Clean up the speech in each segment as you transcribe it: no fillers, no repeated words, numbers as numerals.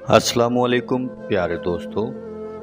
अस्सलामुअलैकुम प्यारे दोस्तों।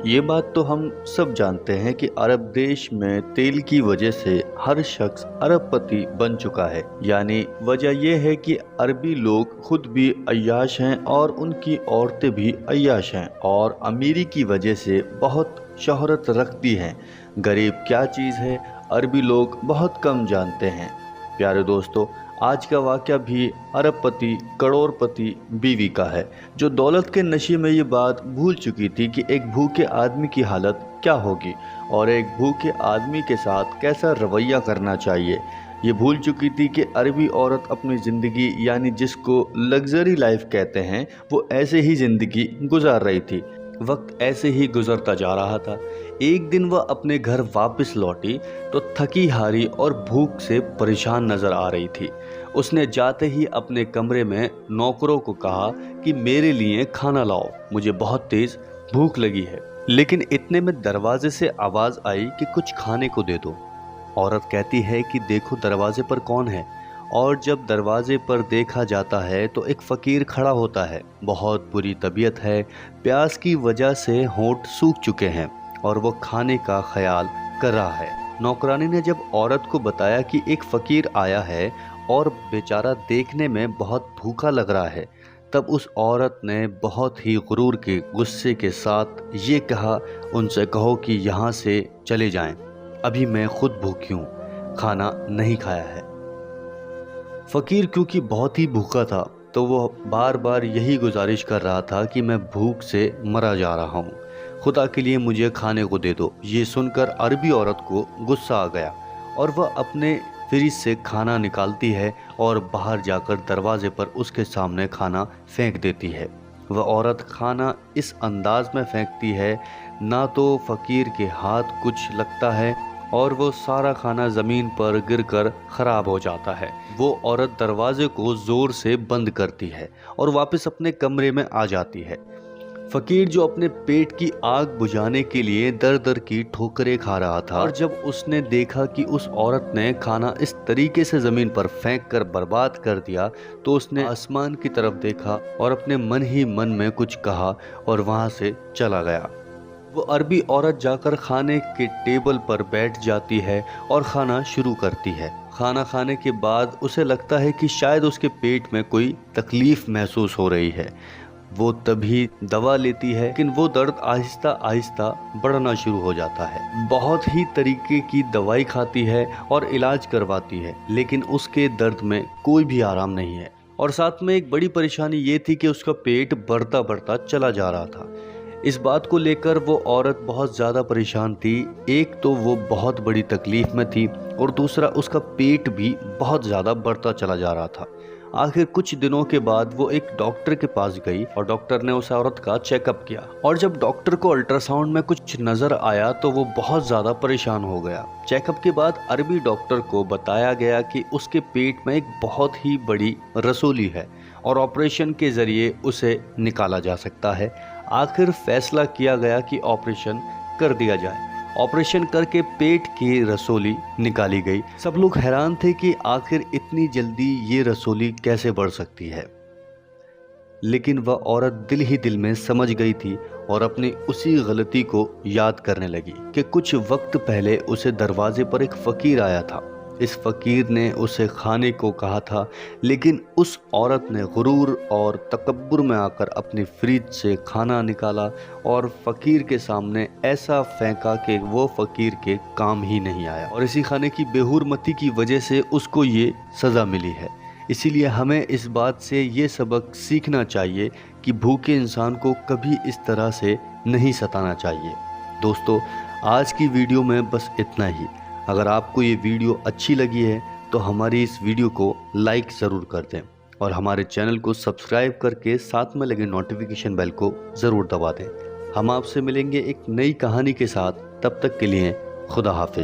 ये बात तो हम सब जानते हैं कि अरब देश में तेल की वजह से हर शख्स अरबपति बन चुका है। यानी वजह यह है कि अरबी लोग खुद भी अय्याश हैं और उनकी औरतें भी अय्याश हैं और अमीरी की वजह से बहुत शोहरत रखती हैं। गरीब क्या चीज़ है अरबी लोग बहुत कम जानते हैं। प्यारे दोस्तों, आज का वाक़या भी अरबपति करोड़पति बीवी का है, जो दौलत के नशे में ये बात भूल चुकी थी कि एक भूखे आदमी की हालत क्या होगी और एक भूखे आदमी के साथ कैसा रवैया करना चाहिए। ये भूल चुकी थी कि अरबी औरत अपनी ज़िंदगी यानी जिसको लग्जरी लाइफ कहते हैं वो ऐसे ही ज़िंदगी गुजार रही थी। वक्त ऐसे ही गुजरता जा रहा था। एक दिन वह अपने घर वापस लौटी तो थकी हारी और भूख से परेशान नजर आ रही थी। उसने जाते ही अपने कमरे में नौकरों को कहा कि मेरे लिए खाना लाओ, मुझे बहुत तेज भूख लगी है। लेकिन इतने में दरवाजे से आवाज आई कि कुछ खाने को दे दो। औरत कहती है कि देखो दरवाजे पर कौन है, और जब दरवाजे पर देखा जाता है तो एक फ़कीर खड़ा होता है। बहुत बुरी तबीयत है, प्यास की वजह से होंठ सूख चुके हैं और वो खाने का ख्याल कर रहा है। नौकरानी ने जब औरत को बताया कि एक फ़कीर आया है और बेचारा देखने में बहुत भूखा लग रहा है, तब उस औरत ने बहुत ही गुरूर के गुस्से के साथ ये कहा, उनसे कहो कि यहाँ से चले जाएं, अभी मैं खुद भूखी हूँ, खाना नहीं खाया है। फ़कीर क्योंकि बहुत ही भूखा था तो वो बार बार यही गुजारिश कर रहा था कि मैं भूख से मरा जा रहा हूँ, खुदा के लिए मुझे खाने को दे दो। ये सुनकर अरबी औरत को गुस्सा आ गया और वह अपने फ्रिज से खाना निकालती है और बाहर जाकर दरवाजे पर उसके सामने खाना फेंक देती है। वह औरत खाना इस अंदाज में फेंकती है, ना तो फ़कीर के हाथ कुछ लगता है और वो सारा खाना ज़मीन पर गिरकर ख़राब हो जाता है। वो औरत दरवाजे को ज़ोर से बंद करती है और वापस अपने कमरे में आ जाती है। फ़कीर जो अपने पेट की आग बुझाने के लिए दर दर की ठोकरें खा रहा था, और जब उसने देखा कि उस औरत ने खाना इस तरीके से ज़मीन पर फेंक कर बर्बाद कर दिया, तो उसने आसमान की तरफ देखा और अपने मन ही मन में कुछ कहा और वहाँ से चला गया। वो अरबी औरत जाकर खाने के टेबल पर बैठ जाती है और खाना शुरू करती है। खाना खाने के बाद उसे लगता है कि शायद उसके पेट में कोई तकलीफ महसूस हो रही है। वो तभी दवा लेती है, लेकिन वो दर्द आहिस्ता आहिस्ता बढ़ना शुरू हो जाता है। बहुत ही तरीके की दवाई खाती है और इलाज करवाती है, लेकिन उसके दर्द में कोई भी आराम नहीं है। और साथ में एक बड़ी परेशानी ये थी कि उसका पेट बढ़ता बढ़ता चला जा रहा था। इस बात को लेकर वो औरत बहुत ज़्यादा परेशान थी। एक तो वो बहुत बड़ी तकलीफ़ में थी और दूसरा उसका पेट भी बहुत ज़्यादा बढ़ता चला जा रहा था। आखिर कुछ दिनों के बाद वो एक डॉक्टर के पास गई और डॉक्टर ने उस औरत का चेकअप किया, और जब डॉक्टर को अल्ट्रासाउंड में कुछ नज़र आया तो वो बहुत ज़्यादा परेशान हो गया। चेकअप के बाद अरबी डॉक्टर को बताया गया कि उसके पेट में एक बहुत ही बड़ी रसोली है और ऑपरेशन के ज़रिए उसे निकाला जा सकता है। आखिर फैसला किया गया कि ऑपरेशन कर दिया जाए। ऑपरेशन करके पेट की रसोली निकाली गई। सब लोग हैरान थे कि आखिर इतनी जल्दी ये रसोली कैसे बढ़ सकती है, लेकिन वह औरत दिल ही दिल में समझ गई थी और अपनी उसी गलती को याद करने लगी कि कुछ वक्त पहले उसे दरवाजे पर एक फ़कीर आया था। इस फ़कीर ने उसे खाने को कहा था, लेकिन उस औरत ने गुरूर और तकब्बुर में आकर अपनी फ्रिज से खाना निकाला और फ़कीर के सामने ऐसा फेंका कि वो फ़कीर के काम ही नहीं आया, और इसी खाने की बेहुरमती की वजह से उसको ये सज़ा मिली है। इसीलिए हमें इस बात से ये सबक सीखना चाहिए कि भूखे इंसान को कभी इस तरह से नहीं सताना चाहिए। दोस्तों, आज की वीडियो में बस इतना ही। अगर आपको ये वीडियो अच्छी लगी है तो हमारी इस वीडियो को लाइक ज़रूर कर दें और हमारे चैनल को सब्सक्राइब करके साथ में लगे नोटिफिकेशन बेल को ज़रूर दबा दें। हम आपसे मिलेंगे एक नई कहानी के साथ, तब तक के लिए खुदा हाफिज़।